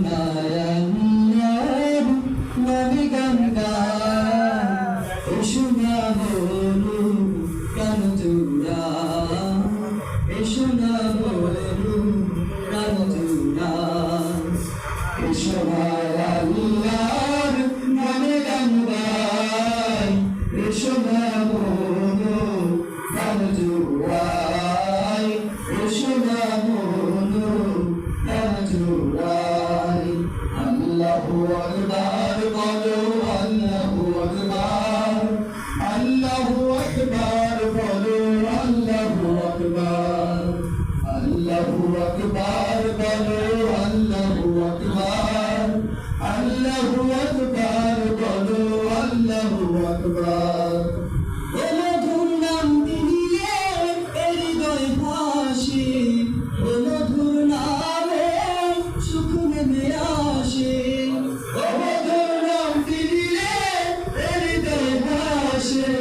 শোনায় আল্লাহর নবী গান গায় এসো না বলো কেন তোমরা এসো না বলো কেন তোমরা এসো না আল্লাহর নবী গান গায় এসো না বলো কেন তোমরা এসো না বলো কেন তোমরা আল্লাহু আকবার বলো আল্লাহু আকবার আল্লাহু আকবার বলো আল্লাহু আকবার আল্লাহু আকবার বলো আল্লাহু আকবার আল্লাহু আকবার বলো আল্লাহু আকবার ও মধুর নাম দিলে হৃদয় ভাসে ও মধুর নামে সুখ নেমে আসে ও মধুর নাম দিলে হৃদয় ভাসে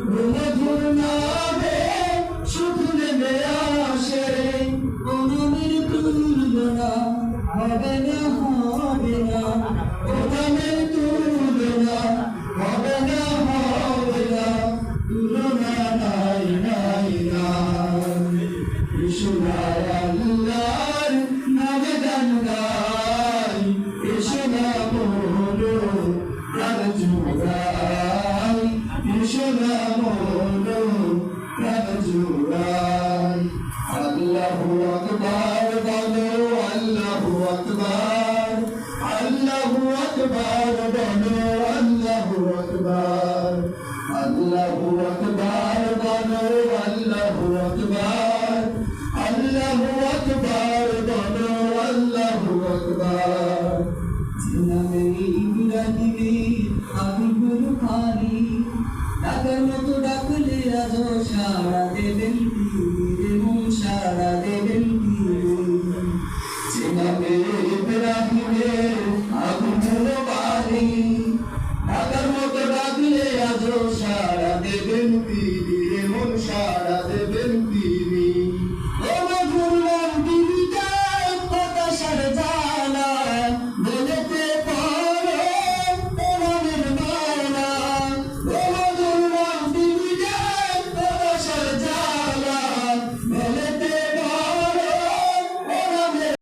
ও মধুর নামে সুখ নেমে আসে ও নামের তুলনা হবে না হবে না ও নামের তুলনা হবে না হবে না তুলনা নাই নাই নাই এসো না আল্লাহর নামে গান গাই এসো না বলো প্রাণ জুড়াই এসো না বলো প্রাণ জুড়াই আল্লাহু আকবার বলো আল্লাহু আকবার আল্লাহু আকবার বলো আল্লাহু আকবার আল্লাহু আকবার বলো আল্লাহু আকবার আল্লাহু আকবার বলো আল্লাহু আকবার নামে ইব্রাহিমে আমি গুরু খানি ডাকার মতো ডাকলে আজ সাড়া দেবেন